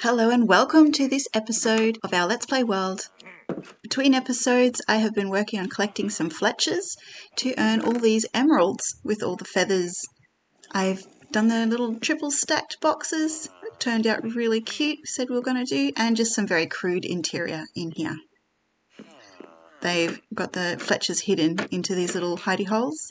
Hello and welcome to this episode of our Let's Play World. Between episodes, I have been working on collecting some Fletchers to earn all these emeralds with all the feathers. I've done the little triple stacked boxes. It turned out really cute, said we were going to do, and just some very crude interior in here. They've got the Fletchers hidden into these little hidey holes.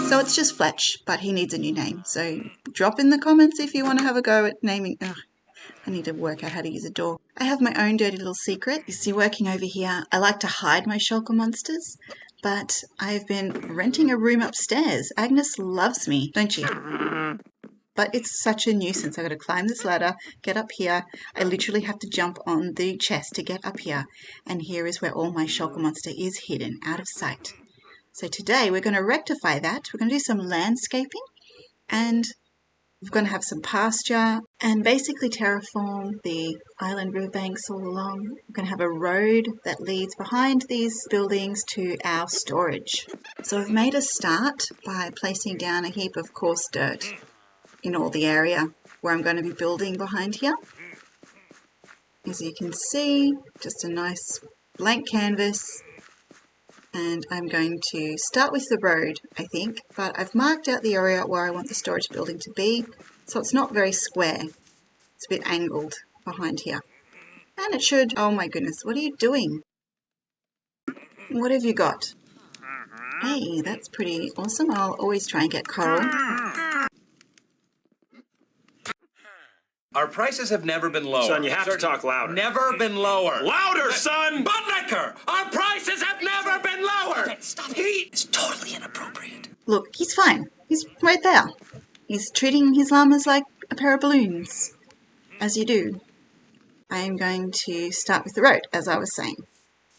So it's just Fletch, but he needs a new name. So drop in the comments if you want to have a go at naming. I need to work out how to use a door. I have my own dirty little secret. You see, working over here, I like to hide my Shulker Monsters, but I've been renting a room upstairs. Agnes loves me, don't you? But it's such a nuisance. I've got to climb this ladder, get up here. I literally have to jump on the chest to get up here. And here is where all my Shulker Monster is hidden, out of sight. So today we're going to rectify that. We're going to do some landscaping and we're going to have some pasture and basically terraform the island riverbanks all along. We're going to have a road that leads behind these buildings to our storage. So I've made a start by placing down a heap of coarse dirt in all the area where I'm going to be building behind here. As you can see, just a nice blank canvas. And I'm going to start with the road, I think, but I've marked out the area where I want the storage building to be, so it's not very square. It's a bit angled behind here. And it should... Oh my goodness, what are you doing? What have you got? Hey, that's pretty awesome. I'll always try and get coral. Our prices have never been lower. Son, you have to talk louder. Never been lower. Louder, son! Buttlicker! Our prices have never been lower! Stop it. He is totally inappropriate. Look, he's fine. He's right there. He's treating his llamas like a pair of balloons, as you do. I am going to start with the road, as I was saying.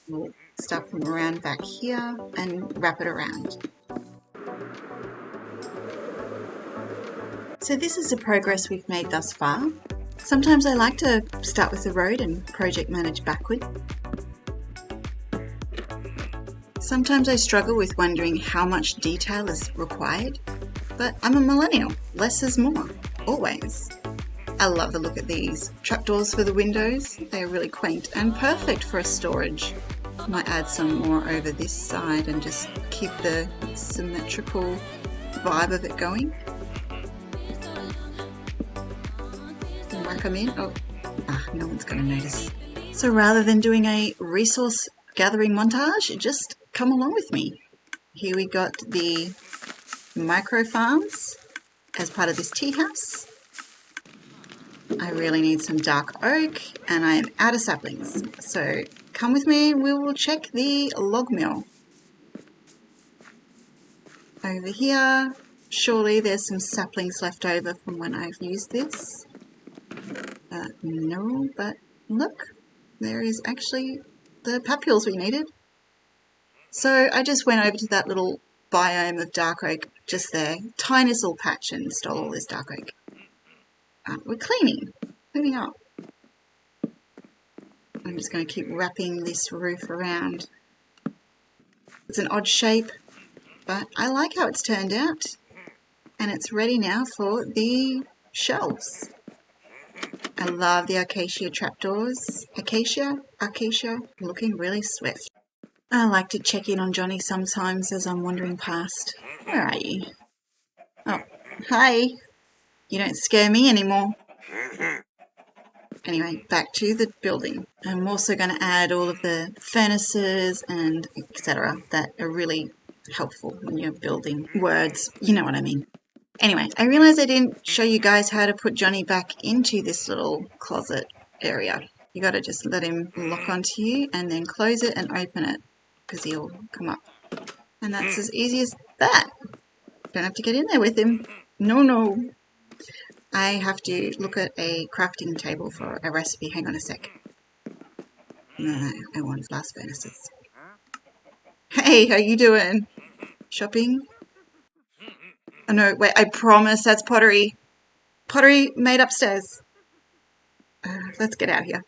We'll start from around back here and wrap it around. So this is the progress we've made thus far. Sometimes I like to start with the road and project manage backward. Sometimes I struggle with wondering how much detail is required, but I'm a millennial. Less is more, always. I love the look at these trapdoors for the windows. They are really quaint and perfect for a storage. Might add some more over this side and just keep the symmetrical vibe of it going. Whack them in. Oh, no one's going to notice. So rather than doing a resource gathering montage, just come along with me. Here we got the micro farms as part of this tea house. I really need some dark oak and I am out of saplings. So come with me, we will check the log mill. Over here, surely there's some saplings left over from when I've used this. No, but look, there is actually the papules we needed. So I just went over to that little biome of dark oak just there, tiniest little patch, and stole all this dark oak. We're cleaning up. I'm just going to keep wrapping this roof around. It's an odd shape, but I like how it's turned out. And it's ready now for the shelves. I love the acacia trapdoors. Acacia, looking really swift. I like to check in on Johnny sometimes as I'm wandering past. Where are you? Oh, hi. You don't scare me anymore. Anyway, back to the building. I'm also going to add all of the furnaces and etc. that are really helpful when you're building words. You know what I mean. Anyway, I realised I didn't show you guys how to put Johnny back into this little closet area. You got to just let him lock onto you and then close it and open it because he'll come up. And that's as easy as that. Don't have to get in there with him. No. I have to look at a crafting table for a recipe. Hang on a sec. No, I want blast furnaces. Hey, how you doing? Shopping? Oh no, wait, I promise that's pottery. Pottery made upstairs. Let's get out of here.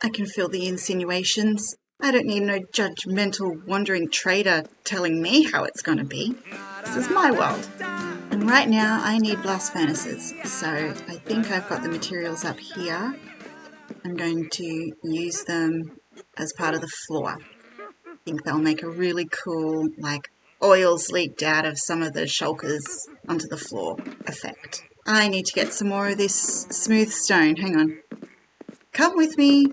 I can feel the insinuations. I don't need no judgmental wandering trader telling me how it's going to be. This is my world. And Right now I need blast furnaces, so I think I've got the materials up here. I'm going to use them as part of the floor. I think they'll make a really cool, like, oils leaked out of some of the shulkers onto the floor effect. I need to get some more of this smooth stone. Hang on. Come with me.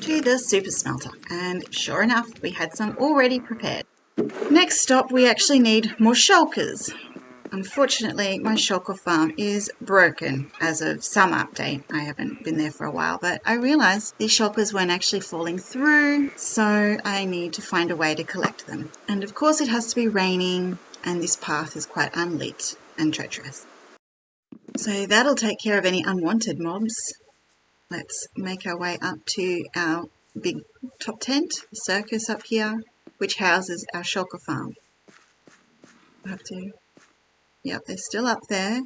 To the super smelter, and sure enough, we had some already prepared. Next stop, we actually need more shulkers. Unfortunately, my shulker farm is broken as of some update. I haven't been there for a while, but I realised these shulkers weren't actually falling through, so I need to find a way to collect them. And of course it has to be raining, and this path is quite unlit and treacherous. So that'll take care of any unwanted mobs. Let's make our way up to our big top tent, circus up here, which houses our shulker farm. I have to... Yep, they're still up there.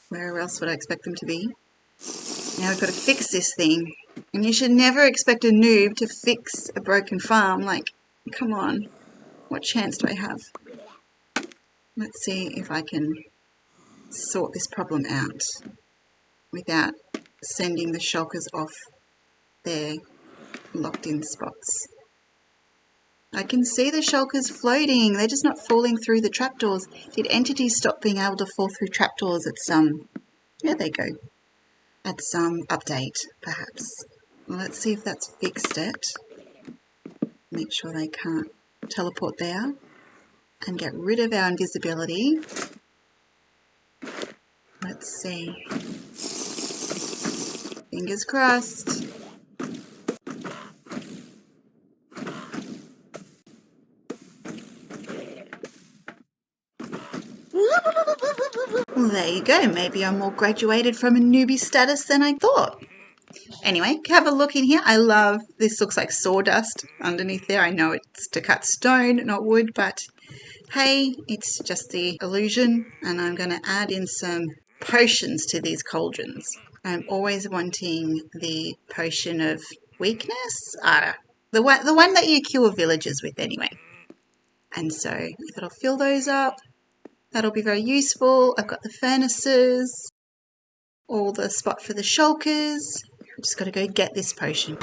Where else would I expect them to be? Now I've got to fix this thing. And you should never expect a noob to fix a broken farm. Like, come on. What chance do I have? Let's see if I can sort this problem out without sending the shulkers off their locked in spots. I can see the shulkers floating. They're just not falling through the trapdoors. Did entities stop being able to fall through trapdoors at some... There they go. At some update, perhaps. Well, let's see if that's fixed it. Make sure they can't teleport there. And get rid of our invisibility. Let's see. Fingers crossed. Well, there you go. Maybe I'm more graduated from a newbie status than I thought. Anyway, have a look in here. I love, this looks like sawdust underneath there. I know it's to cut stone, not wood, but hey, it's just the illusion. And I'm going to add in some potions to these cauldrons. I'm always wanting the potion of weakness. The one that you cure villagers with anyway. And so if it'll fill those up, that'll be very useful. I've got the furnaces, all the spot for the shulkers. I've just got to go get this potion.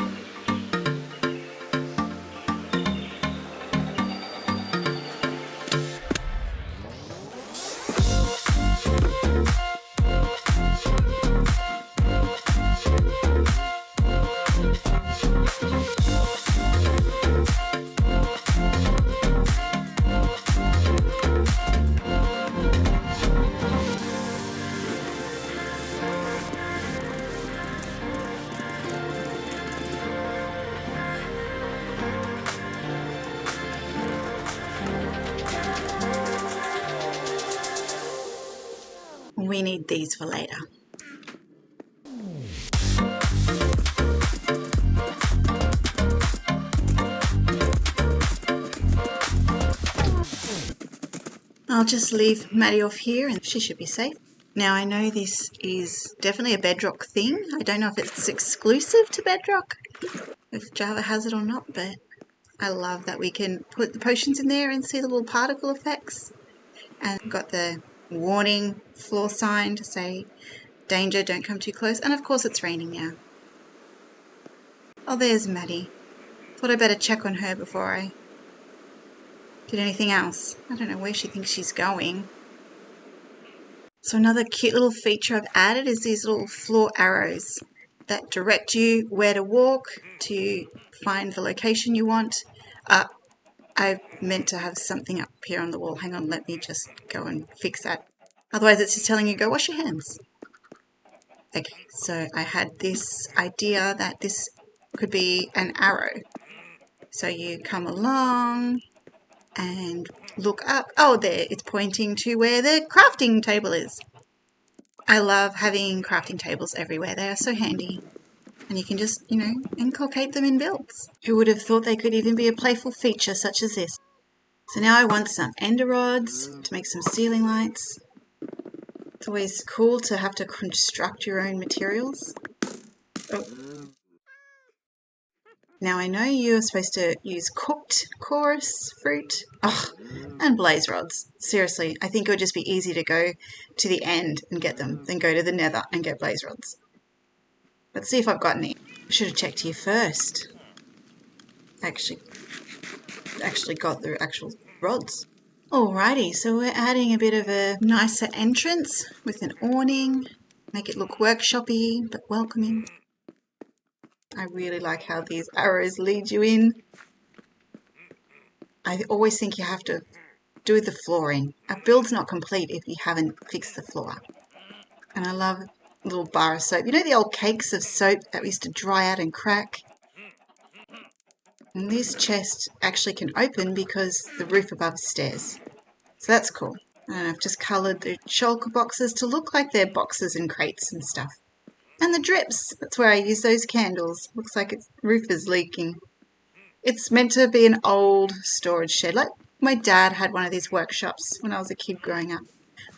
We need these for later. I'll just leave Maddie off here and she should be safe. Now I know this is definitely a Bedrock thing. I don't know if it's exclusive to Bedrock, if Java has it or not, but I love that we can put the potions in there and see the little particle effects. And got the warning floor sign to say, danger, don't come too close. And of course it's raining now. Oh, there's Maddie. Thought I'd better check on her before I did anything else. I don't know where she thinks she's going. So another cute little feature I've added is these little floor arrows that direct you where to walk to find the location you want. I meant to have something up here on the wall. Hang on, let me just go and fix that. Otherwise it's just telling you, go wash your hands. Okay, so I had this idea that this could be an arrow. So you come along and look up. Oh, there, it's pointing to where the crafting table is. I love having crafting tables everywhere. They are so handy. And you can just, inculcate them in builds. Who would have thought they could even be a playful feature such as this? So now I want some ender rods to make some ceiling lights. It's always cool to have to construct your own materials. Oh. Now I know you're supposed to use cooked chorus fruit. Oh, and blaze rods. Seriously, I think it would just be easy to go to the end and get them, then go to the nether and get blaze rods. Let's see if I've got any. I should have checked here first. Actually got the actual rods. Alrighty, so we're adding a bit of a nicer entrance with an awning. Make it look workshop-y but welcoming. I really like how these arrows lead you in. I always think you have to do the flooring. A build's not complete if you haven't fixed the floor. And I love a little bar of soap. You know the old cakes of soap that we used to dry out and crack? And this chest actually can open because the roof above is stairs. So that's cool. And I've just coloured the shulker boxes to look like they're boxes and crates and stuff. And the drips, that's where I use those candles. Looks like its roof is leaking. It's meant to be an old storage shed. Like my dad had one of these workshops when I was a kid growing up.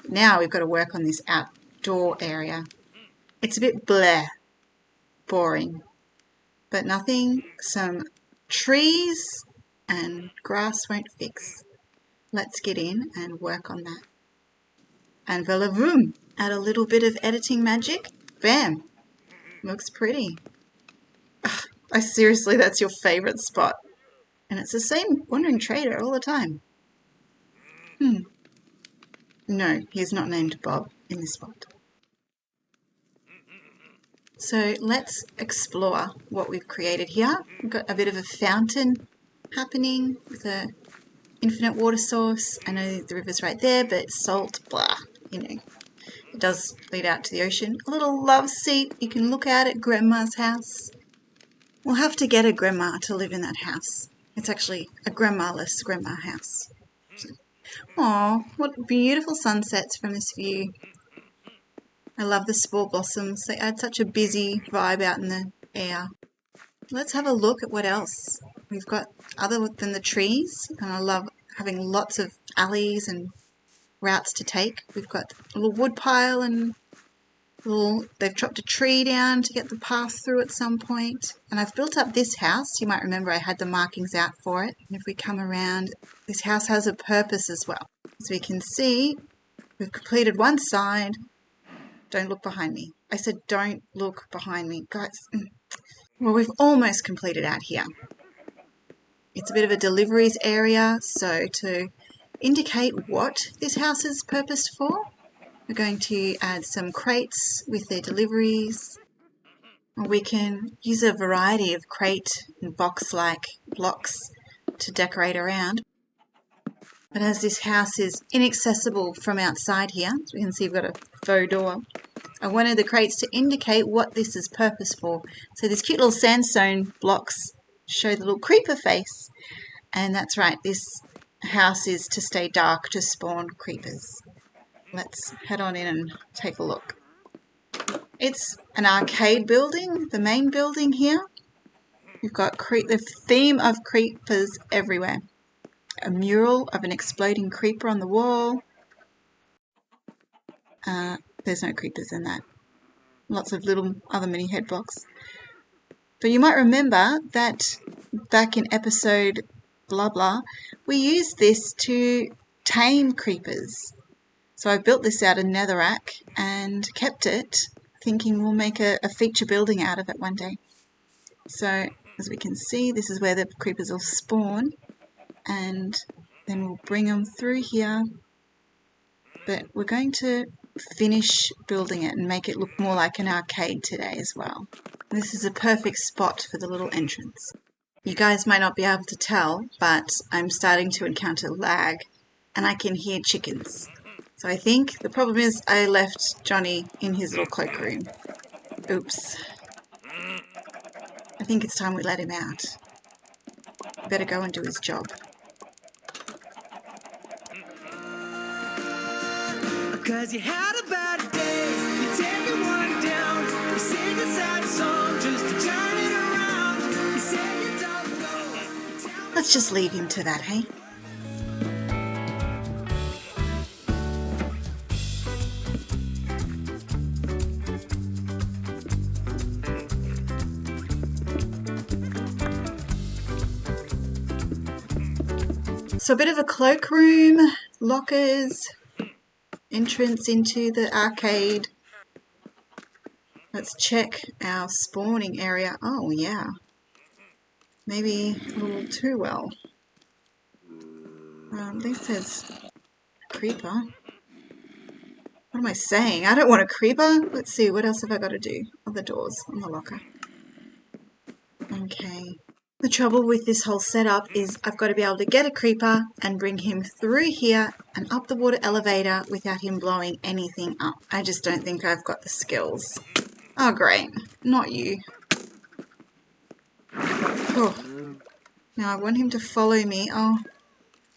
Now we've got to work on this outdoor area. It's a bit bleh, boring, but nothing some trees and grass won't fix. Let's get in and work on that. And voila-voom, add a little bit of editing magic. Bam, looks pretty. Seriously, that's your favourite spot. And it's the same wandering trader all the time. No, he's not named Bob in this spot. So let's explore what we've created here. We've got a bit of a fountain happening with a infinite water source. I know the river's right there, but salt, blah, you know. It does lead out to the ocean. A little love seat you can look out at Grandma's house. We'll have to get a grandma to live in that house. It's actually a grandma-less grandma house. Aw, what beautiful sunsets from this view. I love the spore blossoms. They add such a busy vibe out in the air. Let's have a look at what else we've got other than the trees. And I love having lots of alleys and routes to take. We've got a little wood pile and they've chopped a tree down to get the path through at some point. And I've built up this house. You might remember I had the markings out for it. And if we come around, this house has a purpose as well. As we can see, we've completed one side. Don't look behind me. I said don't look behind me. Guys, well, we've almost completed out here. It's a bit of a deliveries area, so to indicate what this house is purposed for, we're going to add some crates with their deliveries. We can use a variety of crate and box-like blocks to decorate around. But as this house is inaccessible from outside here, as we can see we've got a faux door, I wanted the crates to indicate what this is purpose for. So these cute little sandstone blocks show the little creeper face. And that's right, this house is to stay dark to spawn creepers. Let's head on in and take a look. It's an arcade building, the main building here. We've got the theme of creepers everywhere. A mural of an exploding creeper on the wall. There's no creepers in that. Lots of little other mini head blocks. But you might remember that back in episode blah blah, we used this to tame creepers. So I built this out of netherrack and kept it, thinking we'll make a feature building out of it one day. So as we can see, this is where the creepers will spawn, and then we'll bring them through here. But we're going to finish building it and make it look more like an arcade today as well. This is a perfect spot for the little entrance. You guys might not be able to tell, but I'm starting to encounter lag and I can hear chickens. So I think the problem is I left Johnny in his little cloakroom. Oops. I think it's time we let him out. Better go and do his job. Cause you had a bad day, you're taking one down, you sing a sad song just to turn it around, you say you don't know. Let's just leave him to that, hey? So a bit of a cloakroom, lockers, entrance into the arcade. Let's check our spawning area. Oh yeah, maybe a little too well. This says creeper. What am I saying? I don't want a creeper. Let's see, what else have I got to do? Other doors on the locker. Okay. The trouble with this whole setup is I've got to be able to get a creeper and bring him through here and up the water elevator without him blowing anything up. I just don't think I've got the skills. Oh, great. Not you. Oh. Now I want him to follow me. Oh,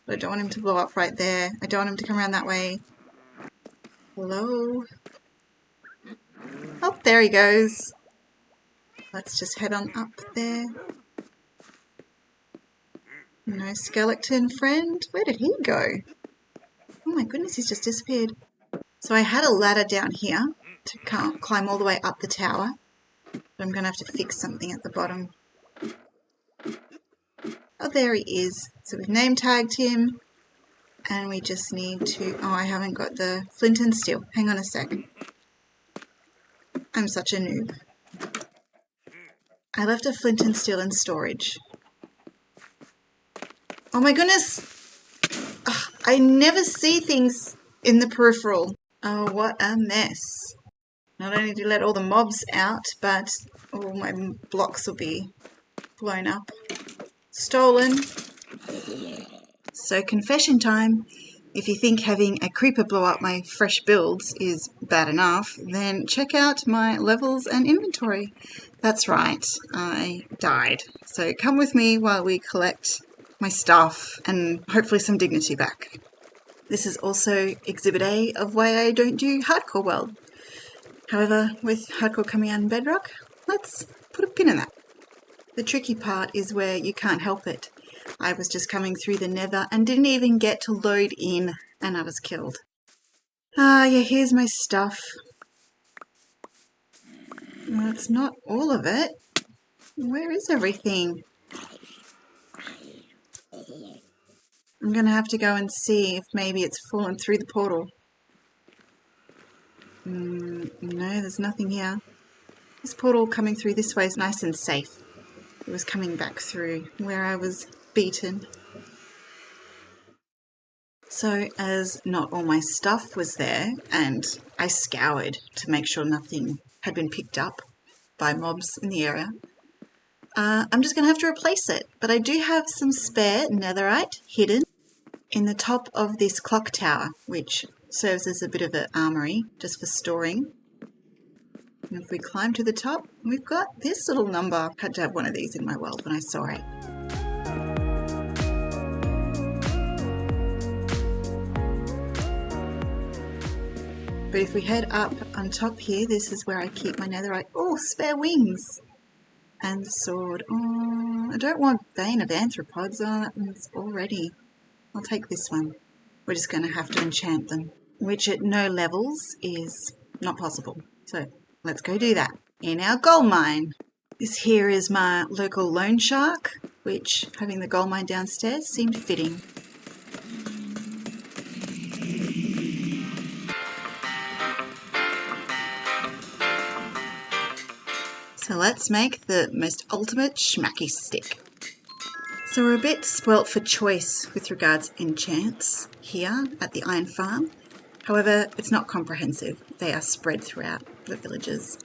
but I don't want him to blow up right there. I don't want him to come around that way. Hello? Oh, there he goes. Let's just head on up there. No skeleton friend. Where did he go? Oh my goodness, he's just disappeared. So I had a ladder down here to climb all the way up the tower. But I'm going to have to fix something at the bottom. Oh, there he is. So we've name tagged him. And we just need to... Oh, I haven't got the flint and steel. Hang on a sec. I'm such a noob. I left a flint and steel in storage. Oh my goodness! Ugh, I never see things in the peripheral. Oh, what a mess. Not only do you let all the mobs out, but all my blocks will be blown up. Stolen. So confession time. If you think having a creeper blow up my fresh builds is bad enough, then check out my levels and inventory. That's right, I died. So come with me while we collect my stuff and hopefully some dignity back. This is also Exhibit A of why I don't do Hardcore World. However, with Hardcore coming out in Bedrock, let's put a pin in that. The tricky part is where you can't help it. I was just coming through the nether and didn't even get to load in and I was killed. Ah, yeah, here's my stuff. Well, it's not all of it. Where is everything? I'm going to have to go and see if maybe it's fallen through the portal. No, there's nothing here. This portal coming through this way is nice and safe. It was coming back through where I was beaten. So as not all my stuff was there, and I scoured to make sure nothing had been picked up by mobs in the area, I'm just going to have to replace it. But I do have some spare netherite hidden in the top of this clock tower, which serves as a bit of an armory just for storing. And if we climb to the top, we've got this little number. Had to have one of these in my world when I saw it. But if we head up on top here, this is where I keep my netherite. Oh, spare wings! And the sword. Oh, I don't want Bane of Arthropods. Oh, that one's already. I'll take this one. We're just going to have to enchant them, which at no levels is not possible. So let's go do that in our gold mine. This here is my local loan shark, which having the gold mine downstairs seemed fitting. So let's make the most ultimate schmacky stick. So we're a bit spoilt for choice with regards enchants here at the Iron Farm. However, it's not comprehensive. They are spread throughout the villages.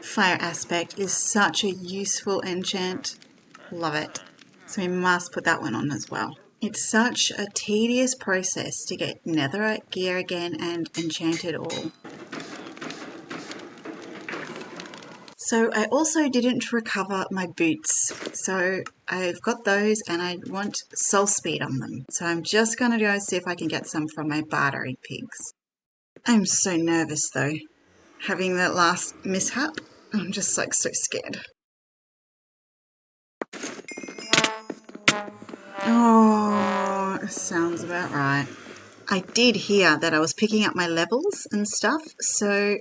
Fire Aspect is such a useful enchant. Love it. So we must put that one on as well. It's such a tedious process to get netherite gear again and enchant it all. So I also didn't recover my boots, so I've got those and I want soul speed on them. So I'm just going to go see if I can get some from my bartering pigs. I'm so nervous though, having that last mishap. I'm just like so scared. Oh, sounds about right. I did hear that I was picking up my levels and stuff, so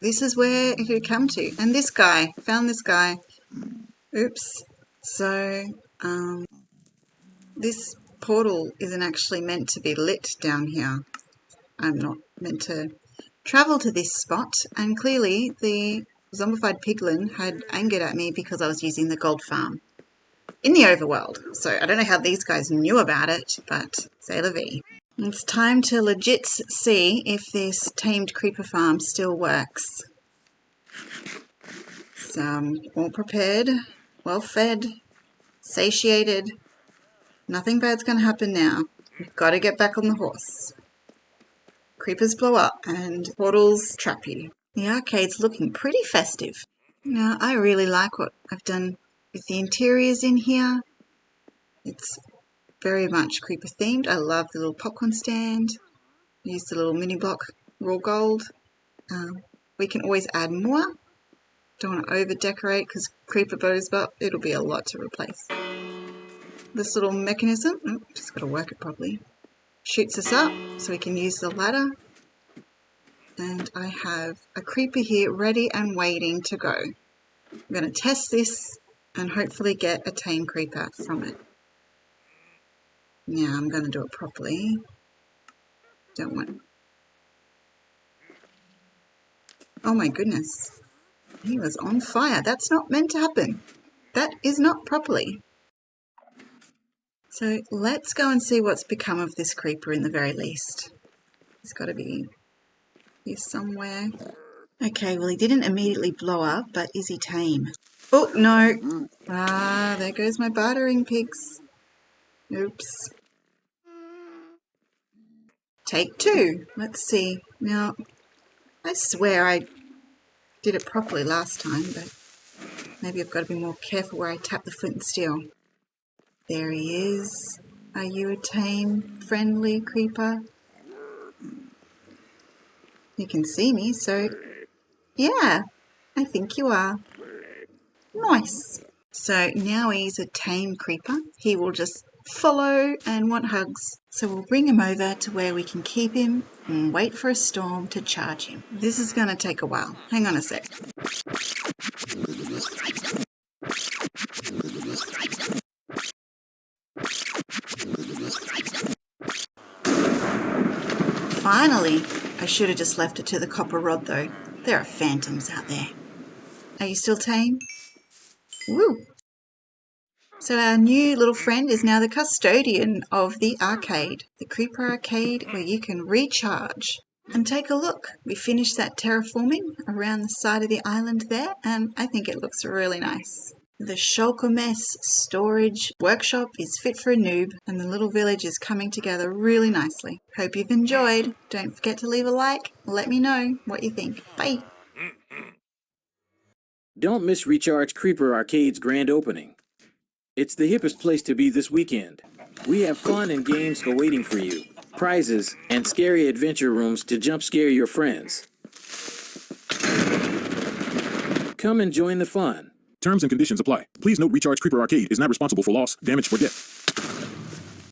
this is where it could come to. And this guy, found this guy. Oops. So, this portal isn't actually meant to be lit down here. I'm not meant to travel to this spot, and clearly the zombified piglin had angered at me because I was using the gold farm in the overworld. So I don't know how these guys knew about it, but c'est la vie. It's time to legit see if this tamed creeper farm still works. So I'm all prepared, well fed, satiated. Nothing bad's going to happen now. We've got to get back on the horse. Creepers blow up and portals trap you. The arcade's looking pretty festive. Now, I really like what I've done with the interiors in here. It's very much creeper themed. I love the little popcorn stand. Use the little mini block raw gold. We can always add more. Don't want to over decorate because creeper blows up. It'll be a lot to replace. This little mechanism, just got to work it properly, shoots us up so we can use the ladder. And I have a creeper here ready and waiting to go. I'm going to test this and hopefully get a tame creeper from it. Now I'm going to do it properly. Don't want... Oh my goodness. He was on fire. That's not meant to happen. That is not properly. So let's go and see what's become of this creeper in the very least. He's got to be here somewhere. Okay, well he didn't immediately blow up, but is he tame? Oh, no. Ah, there goes my bartering pigs. Oops. Take two. Let's see. Now, I swear I did it properly last time, but maybe I've got to be more careful where I tap the flint and steel. There he is. Are you a tame, friendly creeper? You can see me, so yeah, I think you are. Nice. So now he's a tame creeper. He will just follow and want hugs. So we'll bring him over to where we can keep him and wait for a storm to charge him. This is going to take a while. Hang on a sec. Finally! I should have just left it to the copper rod though. There are phantoms out there. Are you still tame? Woo! So our new little friend is now the custodian of the arcade, the Creeper Arcade, where you can recharge. And take a look. We finished that terraforming around the side of the island there, and I think it looks really nice. The Shulker Monster storage workshop is fit for a noob, and the little village is coming together really nicely. Hope you've enjoyed. Don't forget to leave a like. Let me know what you think. Bye! Don't miss Recharge Creeper Arcade's grand opening. It's the hippest place to be this weekend. We have fun and games awaiting for you, prizes, and scary adventure rooms to jump scare your friends. Come and join the fun. Terms and conditions apply. Please note Recharge Creeper Arcade is not responsible for loss, damage, or death.